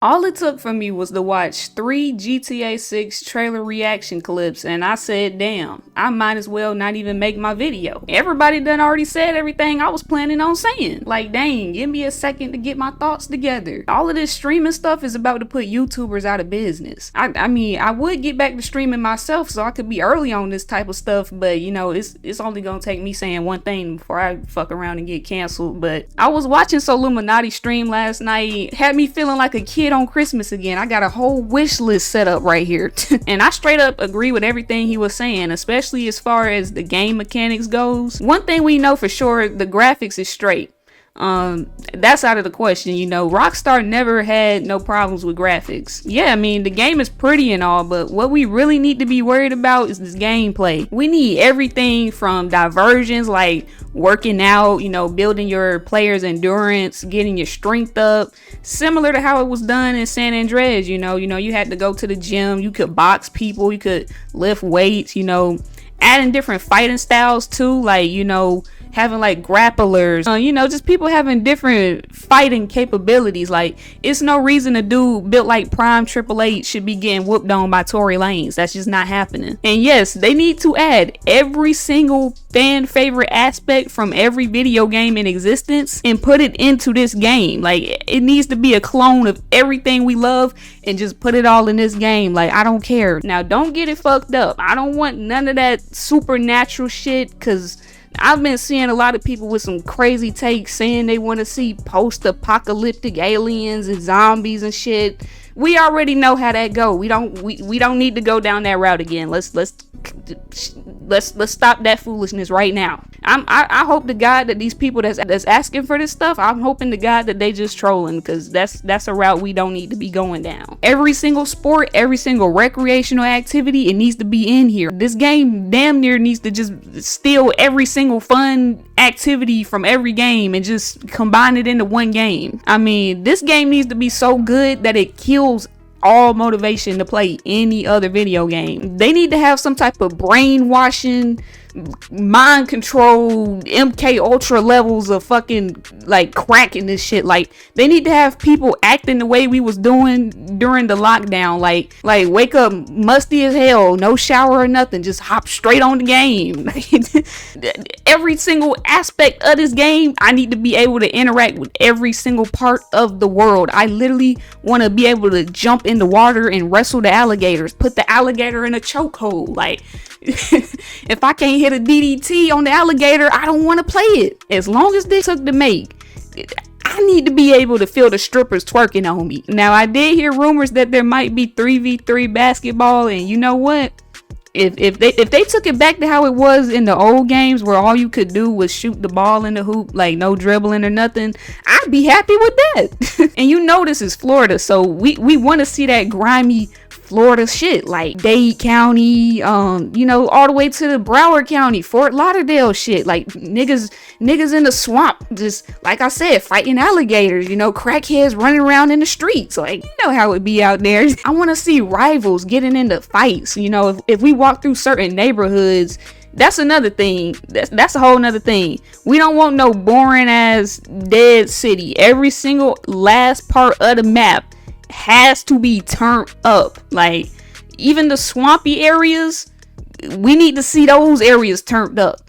All it took for me was to watch 3 GTA 6 trailer reaction clips, and I said, damn, I might as well not even make my video. Everybody done already said everything I was planning on saying. Like, dang, give me a second to get my thoughts together. All of this streaming stuff is about to put YouTubers out of business. I mean, I would get back to streaming myself so I could be early on this type of stuff, but you know, it's only gonna take me saying one thing before I fuck around and get canceled. But I was watching Illuminati stream last night, had me feeling like a kid on Christmas again. I got a whole wish list set up right here. And I straight up agree with everything he was saying, especially as far as the game mechanics goes. One thing we know for sure, the graphics is straight. That's out of the question. You know, Rockstar never had no problems with graphics. Yeah, I mean, the game is pretty and all, but what we really need to be worried about is this gameplay. We need everything from diversions like working out, you know, building your player's endurance, getting your strength up, similar to how it was done in San Andreas. You know, you had to go to the gym, you could box people, you could lift weights, you know, adding different fighting styles too, like, you know, having like grapplers, you know, just people having different fighting capabilities. Like, it's no reason a dude built like Prime Triple H should be getting whooped on by Tory Lanez. That's just not happening. And yes, they need to add every single fan favorite aspect from every video game in existence and put it into this game. Like, it needs to be a clone of everything we love and just put it all in this game. Like, I don't care. Now, don't get it fucked up. I don't want none of that supernatural shit, because I've been seeing a lot of people with some crazy takes saying they want to see post-apocalyptic aliens and zombies and shit. We already know how that go. We don't need to go down that route again. Let's stop that foolishness right now. I hope to God that these people that's asking for this stuff, I'm hoping to God that they just trolling, because that's a route we don't need to be going down. Every single sport, every single recreational activity, it needs to be in here. This game damn near needs to just steal every single fun activity from every game and just combine it into one game. I mean, this game needs to be so good that it kills all motivation to play any other video game. They need to have some type of brainwashing, mind control, MK Ultra levels of fucking like cracking this shit. Like, they need to have people acting the way we was doing during the lockdown. Like wake up musty as hell, no shower or nothing, just hop straight on the game. Every single aspect of this game, I need to be able to interact with every single part of the world. I literally want to be able to jump in the water and wrestle the alligators, put the alligator in a chokehold. Like, if I can't hit a DDT on the alligator, I don't want to play it. As long as this took to make, I need to be able to feel the strippers twerking on me. Now, I did hear rumors that there might be 3v3 basketball, and you know what? If they took it back to how it was in the old games where all you could do was shoot the ball in the hoop, like no dribbling or nothing, I'd be happy with that. And you know this is Florida, so we want to see that grimy Florida shit, like Dade County, you know, all the way to the Broward County, Fort Lauderdale shit, like niggas in the swamp, just like I said, fighting alligators, you know, crackheads running around in the streets. Like, you know how it be out there. I want to see rivals getting into fights. You know, if we walk through certain neighborhoods, that's another thing. That's a whole nother thing. We don't want no boring ass dead city. Every single last part of the map has to be turned up. Like, even the swampy areas, we need to see those areas turned up.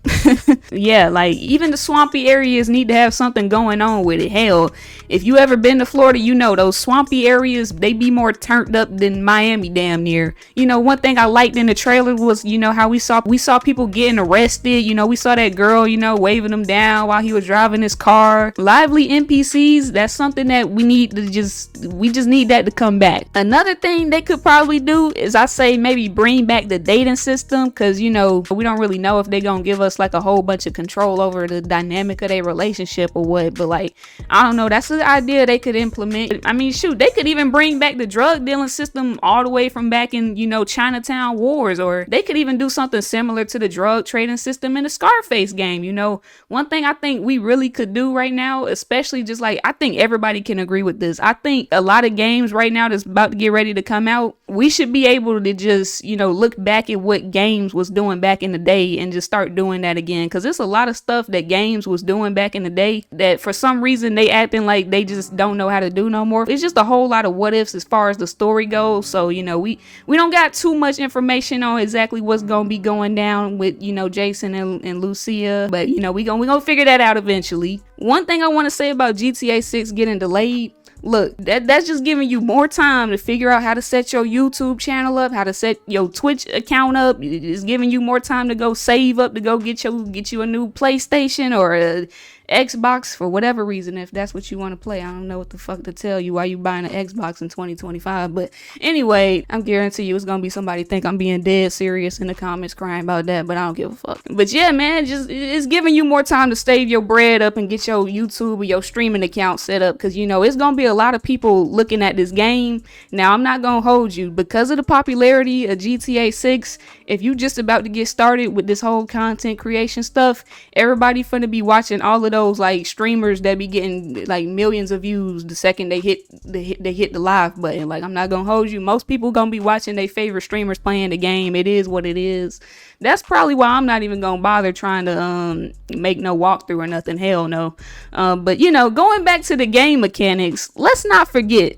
Yeah, like, even the swampy areas need to have something going on with it. Hell, if you ever been to Florida, you know those swampy areas, they be more turned up than Miami damn near. You know, one thing I liked in the trailer was, you know, how we saw people getting arrested. You know, we saw that girl, you know, waving them down while he was driving his car. Lively NPCs, that's something that we just need that to come back. Another thing they could probably do is, I say, maybe bring back the dating system, because, you know, we don't really know if they're gonna give us like a whole bunch of control over the dynamic of their relationship or what, but like, I don't know, that's an idea they could implement. I mean, shoot, they could even bring back the drug dealing system all the way from back in, you know, Chinatown Wars, or they could even do something similar to the drug trading system in the Scarface game. You know, one thing I think we really could do right now, especially just like, I think everybody can agree with this, I think a lot of games right now that's about to get ready to come out, we should be able to just, look back at what games was doing back in the day and just start doing that again. Cause there's a lot of stuff that games was doing back in the day that for some reason they acting like they just don't know how to do no more. It's just a whole lot of what ifs as far as the story goes. So, we don't got too much information on exactly what's going to be going down with, Jason and Lucia. But, we gonna figure that out eventually. One thing I want to say about GTA 6 getting delayed, look, that's just giving you more time to figure out how to set your YouTube channel up, how to set your Twitch account up. It's giving you more time to go save up to go get you a new PlayStation or a Xbox for whatever reason, if that's what you want to play. I don't know what the fuck to tell you why you buying an Xbox in 2025, but anyway, I'm guarantee you it's gonna be somebody think I'm being dead serious in the comments crying about that, but I don't give a fuck. But yeah, man, just it's giving you more time to save your bread up and get your YouTube or your streaming account set up, because it's gonna be a lot of people looking at this game. Now, I'm not gonna hold you, because of the popularity of GTA 6, if you just about to get started with this whole content creation stuff, everybody finna be watching all of those like streamers that be getting like millions of views the second they hit the live button. Like, I'm not gonna hold you, most people gonna be watching their favorite streamers playing the game. It is what it is. That's probably why I'm not even gonna bother trying to make no walkthrough or nothing. Hell no. But going back to the game mechanics, let's not forget,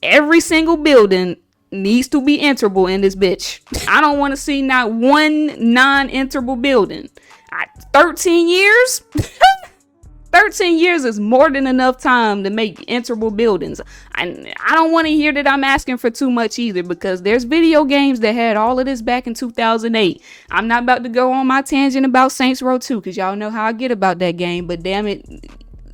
every single building needs to be enterable in this bitch. I don't want to see not one non-enterable building. 13 years? 13 years is more than enough time to make enterable buildings. I don't want to hear that I'm asking for too much either, because there's video games that had all of this back in 2008. I'm not about to go on my tangent about Saints Row 2, because y'all know how I get about that game, but damn it,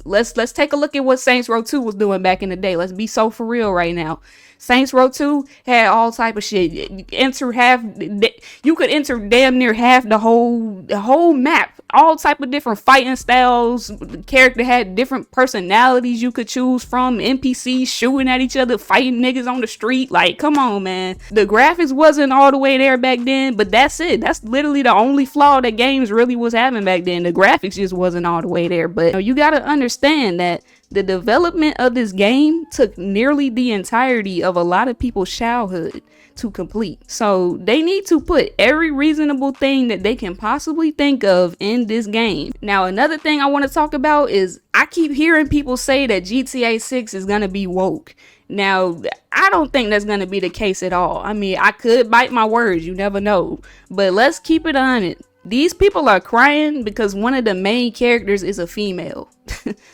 let's take a look at what Saints Row 2 was doing back in the day. Let's be so for real right now. Saints Row 2 had all type of shit. You could enter damn near half the whole map. All type of different fighting styles. The character had different personalities you could choose from. NPCs shooting at each other, fighting niggas on the street. Like, come on, man. The graphics wasn't all the way there back then, but that's it. That's literally the only flaw that games really was having back then. The graphics just wasn't all the way there. But you gotta understand that the development of this game took nearly the entirety of a lot of people's childhood to complete. So they need to put every reasonable thing that they can possibly think of in this game. Now, another thing I want to talk about is I keep hearing people say that GTA 6 is going to be woke. Now, I don't think that's going to be the case at all. I mean, I could bite my words, you never know. But let's keep it honest. These people are crying because one of the main characters is a female.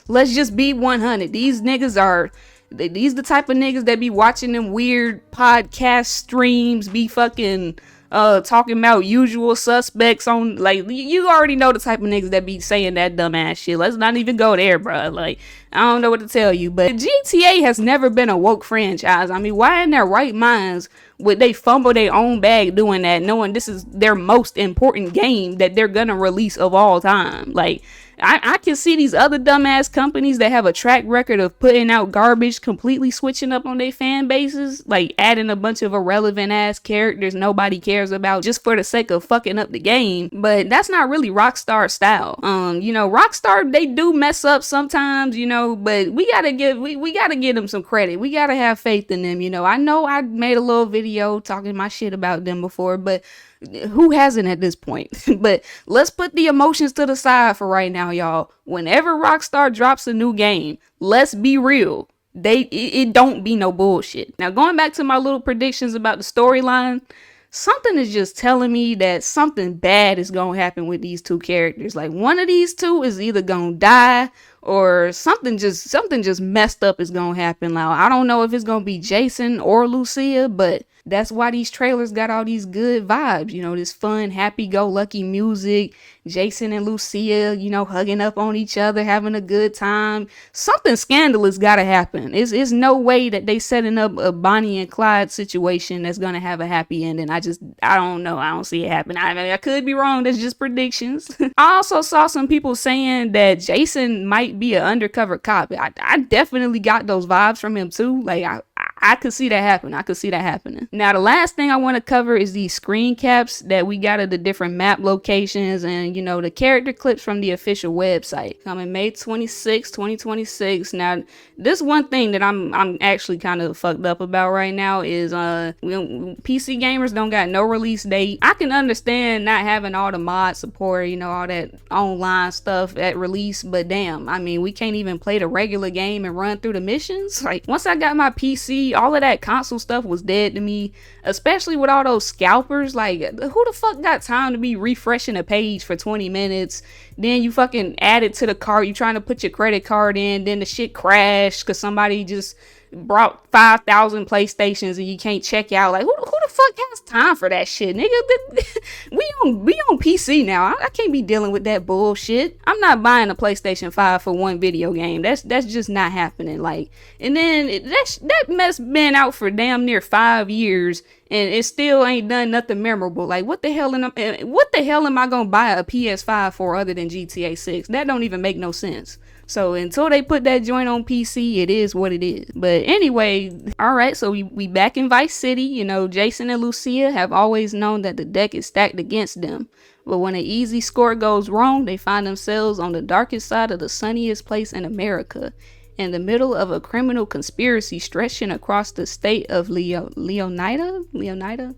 Let's just be 100. These the type of niggas that be watching them weird podcast streams, be fucking talking about Usual Suspects on, like, you already know the type of niggas that be saying that dumbass shit. Let's not even go there, bro. Like, I don't know what to tell you, but GTA has never been a woke franchise. I mean, why in their right minds would they fumble their own bag doing that, knowing this is their most important game that they're gonna release of all time? Like, I can see these other dumbass companies that have a track record of putting out garbage completely switching up on their fan bases, like adding a bunch of irrelevant ass characters nobody cares about just for the sake of fucking up the game. But that's not really Rockstar style. Rockstar, they do mess up sometimes, but we gotta give them some credit. We gotta have faith in them. I know I made a little video talking my shit about them before, but who hasn't at this point? But let's put the emotions to the side for right now, y'all. Whenever Rockstar drops a new game, let's be real, it don't be no bullshit. Now, going back to my little predictions about the storyline, something is just telling me that something bad is gonna happen with these two characters. Like, one of these two is either gonna die or something just messed up is gonna happen. Now, I don't know if it's gonna be Jason or Lucia, but that's why these trailers got all these good vibes, this fun, happy-go-lucky music, Jason and Lucia, hugging up on each other, having a good time. Something scandalous gotta happen. It's no way that they setting up a Bonnie and Clyde situation that's gonna have a happy ending. I don't know. I don't see it happen. I could be wrong. That's just predictions. I also saw some people saying that Jason might be an undercover cop. I definitely got those vibes from him too. Like, I could see that happen. I could see that happening. Now, the last thing I want to cover is these screen caps that we got of the different map locations and, you know, the character clips from the official website. Coming May 26, 2026. Now, this one thing that I'm actually kind of fucked up about right now is PC gamers don't got no release date. I can understand not having all the mod support, you know, all that online stuff at release, but damn, I mean, we can't even play the regular game and run through the missions. Like, once I got my PC, all of that console stuff was dead to me, especially with all those scalpers. Like, who the fuck got time to be refreshing a page for 20 minutes? Then you fucking add it to the cart, you trying to put your credit card in, then the shit crashed because somebody just brought 5,000 PlayStations and you can't check out. Like, who the fuck has time for that shit, nigga? we on PC now. I can't be dealing with that bullshit. I'm not buying a PlayStation 5 for one video game. That's just not happening. Like, and then that mess been out for damn near 5 years and it still ain't done nothing memorable. Like, what the hell am I gonna buy a PS5 for other than GTA 6? That don't even make no sense. So until they put that joint on PC, it is what it is. But anyway, alright, so we back in Vice City. You know, Jason and Lucia have always known that the deck is stacked against them. But when an easy score goes wrong, they find themselves on the darkest side of the sunniest place in America, in the middle of a criminal conspiracy stretching across the state of Leonida,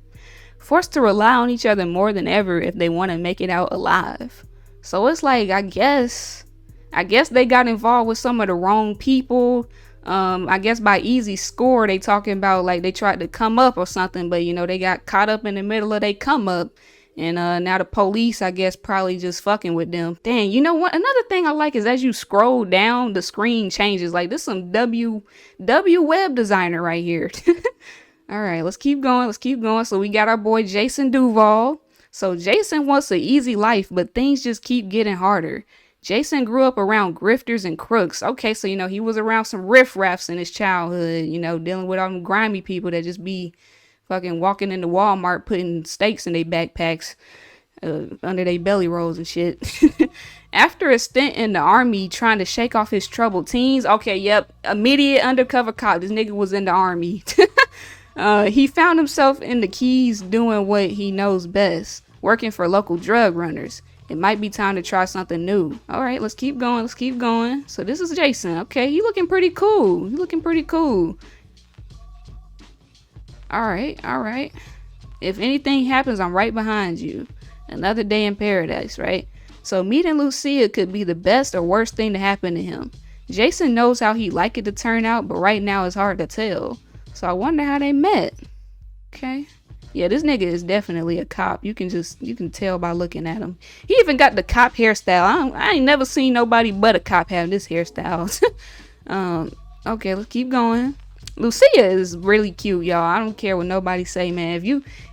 forced to rely on each other more than ever if they want to make it out alive. So it's like, I guess they got involved with some of the wrong people. I guess by easy score, they talking about like they tried to come up or something, but you know, they got caught up in the middle of they come up. And now the police, I guess, probably just fucking with them. Dang, you know what? Another thing I like is as you scroll down, the screen changes. Like, this some W web designer right here. All right, let's keep going. So we got our boy Jason Duval. So Jason wants an easy life, but things just keep getting harder. Jason grew up around grifters and crooks. Okay, so, you know, he was around some riffraffs in his childhood, you know, dealing with all them grimy people that just be fucking walking into Walmart putting steaks in their backpacks under their belly rolls and shit. After a stint in the army trying to shake off his troubled teens. Okay, yep, immediate undercover cop. This nigga was in the army. He found himself in the Keys doing what he knows best, working for local drug runners. It might be time to try something new. All right, let's keep going. So this is Jason. Okay, he looking pretty cool. All right. If anything happens, I'm right behind you. Another day in paradise, right? So meeting Lucia could be the best or worst thing to happen to him. Jason knows how he'd like it to turn out, but right now it's hard to tell. So I wonder how they met. Okay. Yeah, this nigga is definitely a cop. You can tell by looking at him. He even got the cop hairstyle. I ain't never seen nobody but a cop have this hairstyle. Okay, let's keep going. Lucia is really cute, y'all. I don't care what nobody say, man.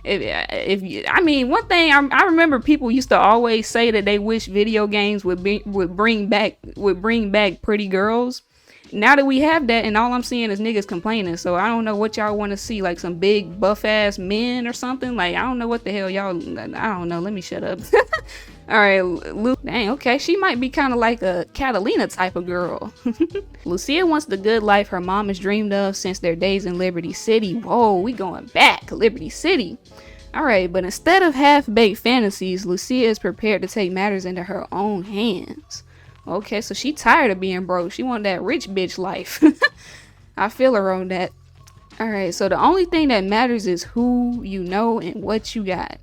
I mean, one thing I remember people used to always say that they wish video games would bring back pretty girls. Now that we have that, and all I'm seeing is niggas complaining, so I don't know what y'all want to see, like some big buff ass men or something. Like, I don't know what the hell y'all. I don't know. Let me shut up. All right, dang, okay, she might be kind of like a Catalina type of girl. Lucia wants the good life her mom has dreamed of since their days in Liberty City. Whoa, we going back, Liberty City. All right, but instead of half-baked fantasies, Lucia is prepared to take matters into her own hands. Okay, so she tired of being broke. She want that rich bitch life. I feel her on that. All right, so the only thing that matters is who you know and what you got.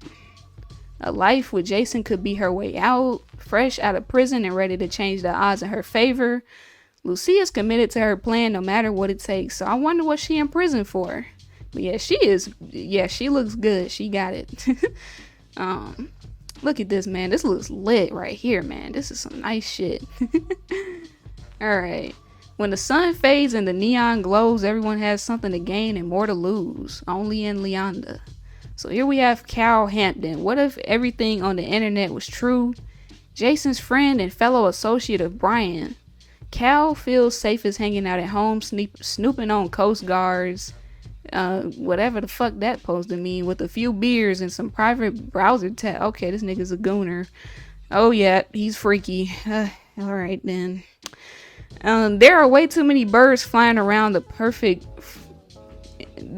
A life with Jason could be her way out, fresh out of prison and ready to change the odds in her favor. Lucia's committed to her plan no matter what it takes. So I wonder what she in prison for. But yeah, she looks good. She got it. Look at this, man. This looks lit right here, man. This is some nice shit. Alright. When the sun fades and the neon glows, everyone has something to gain and more to lose. Only in Leonda. So here we have Cal Hampton. What if everything on the internet was true? Jason's friend and fellow associate of Brian. Cal feels safest hanging out at home, snooping on Coast Guards. Whatever the fuck that supposed to mean, with a few beers and some private browser tab. Okay, this nigga's a gooner. Oh yeah, he's freaky. Alright then. There are way too many birds flying around the perfect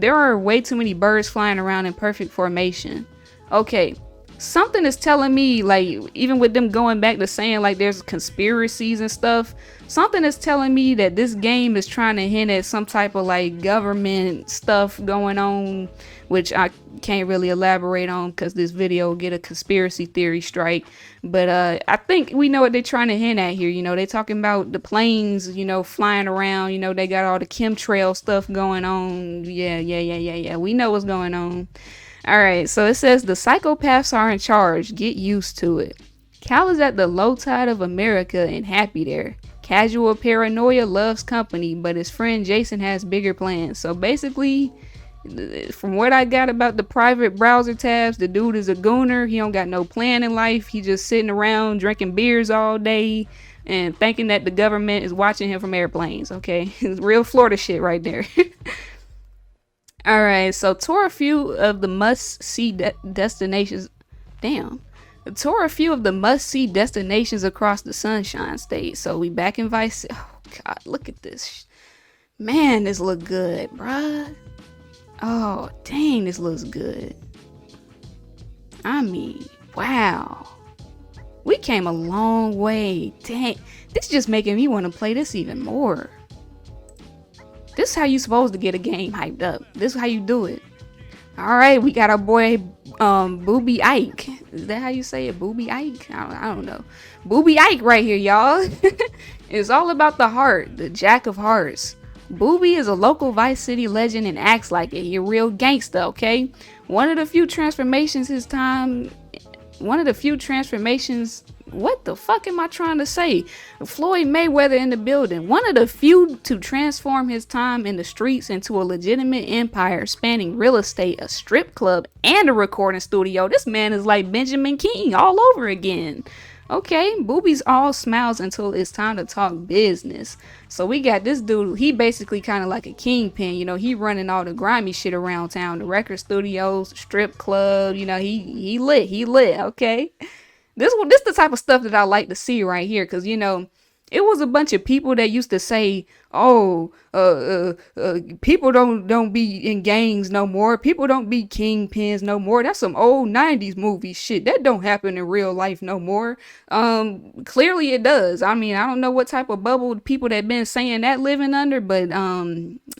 there are way too many birds flying around in perfect formation. Okay, something is telling me, like, even with them going back to saying like there's conspiracies and stuff, something is telling me that this game is trying to hint at some type of like government stuff going on, which I can't really elaborate on because this video will get a conspiracy theory strike. But I think we know what they're trying to hint at here. You know, they're talking about the planes, you know, flying around. You know, they got all the chemtrail stuff going on. Yeah. We know what's going on. All right, so it says the psychopaths are in charge. Get used to it. Cal is at the low tide of America and happy there. Casual paranoia loves company, but his friend Jason has bigger plans. So basically, from what I got about the private browser tabs, the dude is a gooner. He don't got no plan in life. He just sitting around drinking beers all day and thinking that the government is watching him from airplanes. Okay, it's real Florida shit right there. All right, so tour a few of the must-see destinations. Damn. Tour a few of the must-see destinations across the Sunshine State. So we back in Vice City. Oh, God, look at this. Man, this look good, bruh. Oh, dang, this looks good. I mean, wow. We came a long way. Dang, this just making me want to play this even more. This is how you supposed to get a game hyped up. This is how you do it. All right, we got our boy Booby Ike. Is that how you say it? Booby Ike? I don't know. Booby Ike right here, y'all. It's all about the heart, the Jack of Hearts. Booby is a local Vice City legend and acts like it. He a real gangster, okay? One of the few transformations what the fuck am I trying to say? Floyd Mayweather in the building. One of the few to transform his time in the streets into a legitimate empire spanning real estate, a strip club, and a recording studio. This man is like Benjamin King all over again. Okay, Booby's all smiles until it's time to talk business. So we got this dude, he basically kind of like a kingpin, you know, he running all the grimy shit around town, the record studios, strip club, you know, he lit, okay? This the type of stuff that I like to see right here, because, you know, it was a bunch of people that used to say, oh, people don't be in gangs no more. People don't be kingpins no more. That's some old 90s movie shit. That don't happen in real life no more. Clearly it does. I mean, I don't know what type of bubble people that been saying that living under, but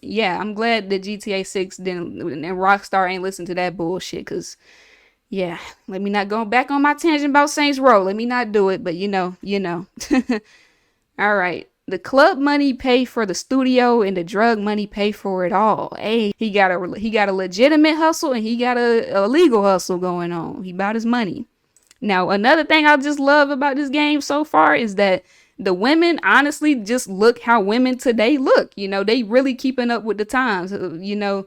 yeah, I'm glad that GTA 6 didn't, and Rockstar ain't listen to that bullshit, because yeah, let me not go back on my tangent about Saints Row. Let me not do it, but you know. All right. The club money pay for the studio and the drug money pay for it all. Hey, he got a legitimate hustle and he got a legal hustle going on. He about his money. Now, another thing I just love about this game so far is that the women honestly just look how women today look. You know, they really keeping up with the times. You know,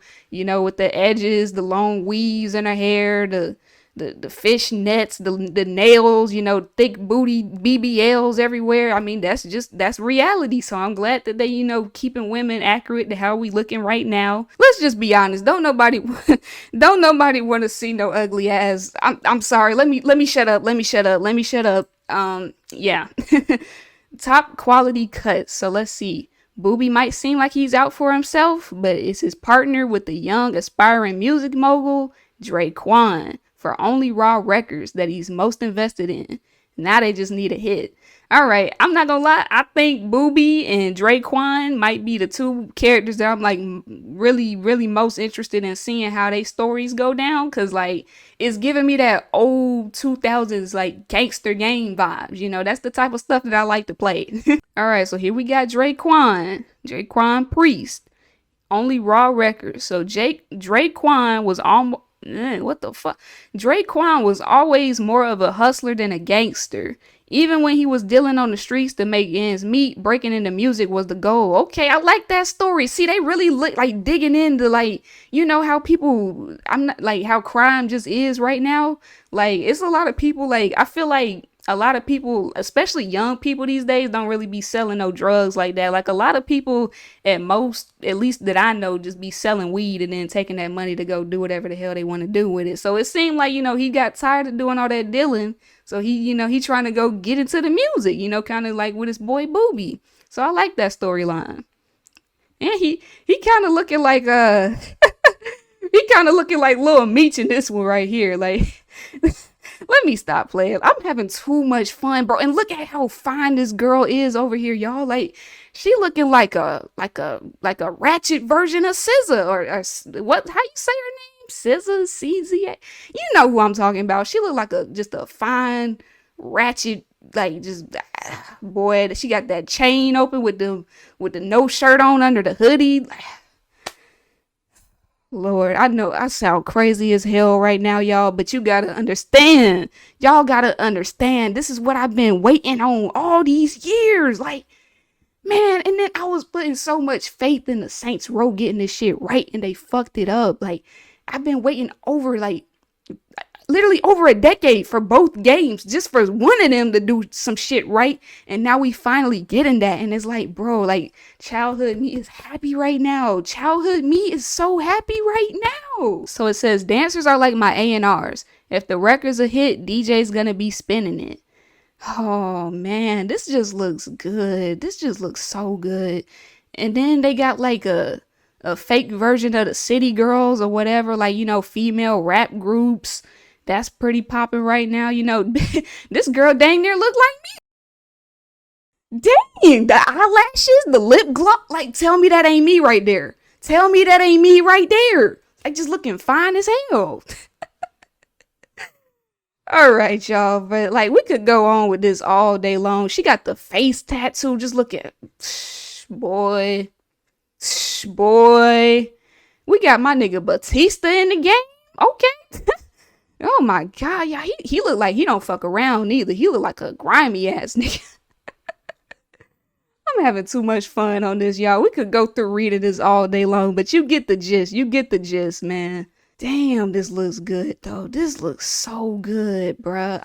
with the edges, the long weaves in her hair, the fish nets, the nails, you know, thick booty BBLs everywhere. I mean, that's reality. So I'm glad that they, you know, keeping women accurate to how we looking right now. Let's just be honest. Don't nobody want to see no ugly ass. I'm sorry. Let me shut up. Yeah. Top quality cuts. So let's see. Booby might seem like he's out for himself, but it's his partner with the young aspiring music mogul, Draquan, for Only Raw Records that he's most invested in. Now they just need a hit. All right, I'm not gonna lie. I think Booby and Draquan might be the two characters that I'm like really, really most interested in seeing how they stories go down. Cause like it's giving me that old 2000s like gangster game vibes. You know, that's the type of stuff that I like to play. All right, so here we got Draquan Priest, Only Raw Records. So Draquan was almost. What the fuck? Draquan was always more of a hustler than a gangster. Even when he was dealing on the streets to make ends meet, breaking into music was the goal. Okay, I like that story. See, they really look like digging into like, you know how people, I'm not like how crime just is right now. Like it's a lot of people, like I feel like a lot of people, especially young people these days, don't really be selling no drugs like that. Like a lot of people at least that I know, just be selling weed and then taking that money to go do whatever the hell they want to do with it. So it seemed like, you know, he got tired of doing all that dealing. So he, you know, he trying to go get into the music, you know, kind of like with his boy Booby. So I like that storyline. And he kind of looking like He kind of looking like Lil Meech in this one right here. Like, let me stop playing. I'm having too much fun, bro. And look at how fine this girl is over here, y'all. Like, she looking like a ratchet version of SZA or what? How you say her name? SZA, CZ. You know who I'm talking about. She look like just a fine ratchet, like just boy. She got that chain open with the no shirt on under the hoodie. Lord, I know I sound crazy as hell right now, y'all, but you gotta understand. Y'all gotta understand. This is what I've been waiting on all these years. Like, man, and then I was putting so much faith in the Saints Row getting this shit right, and they fucked it up. Like, I've been waiting over, like, literally over a decade for both games, just for one of them to do some shit right, and now we finally getting that, and it's like, bro, like, childhood me is happy right now. Childhood me is so happy right now. So it says, dancers are like my A&Rs. If the record's a hit, DJ's gonna be spinning it. Oh man, this just looks good. This just looks so good. And then they got like a fake version of the City Girls or whatever, like, you know, female rap groups. That's pretty popping right now. You know, this girl dang near look like me. Dang, the eyelashes, the lip gloss. Like, tell me that ain't me right there. Tell me that ain't me right there. Like, just looking fine as hell. All right, y'all. But, like, we could go on with this all day long. She got the face tattoo. Just look at, boy. Boy. We got my nigga Batista in the game. Okay. Oh my god, yeah, he look like he don't fuck around neither. He look like a grimy ass nigga. I'm having too much fun on this, y'all. We could go through reading this all day long, but you get the gist. You get the gist, man. Damn, this looks good though. This looks so good, bruh.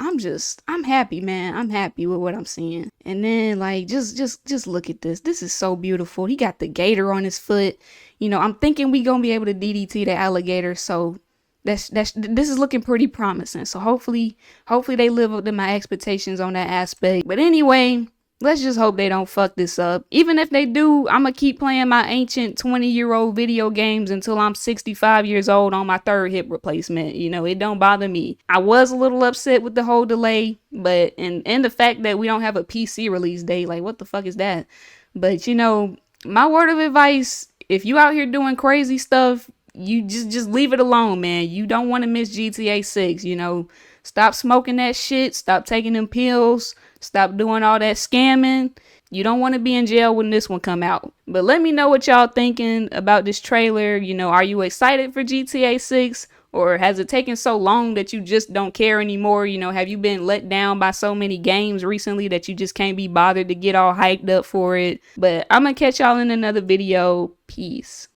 I'm happy, man. I'm happy with what I'm seeing. And then like just look at this. This is so beautiful. He got the gator on his foot. You know, I'm thinking we gonna be able to DDT the alligator, so this is looking pretty promising. So hopefully they live up to my expectations on that aspect. But anyway, let's just hope they don't fuck this up. Even if they do, I'm gonna keep playing my ancient 20-year-old video games until I'm 65 years old on my third hip replacement. You know, it don't bother me. I was a little upset with the whole delay, but and the fact that we don't have a PC release date, like what the fuck is that? But you know, my word of advice, if you out here doing crazy stuff, you just leave it alone, man. You don't want to miss GTA 6, you know. Stop smoking that shit. Stop taking them pills. Stop doing all that scamming. You don't want to be in jail when this one come out. But let me know what y'all thinking about this trailer. You know, are you excited for GTA 6? Or has it taken so long that you just don't care anymore? You know, have you been let down by so many games recently that you just can't be bothered to get all hyped up for it? But I'm going to catch y'all in another video. Peace.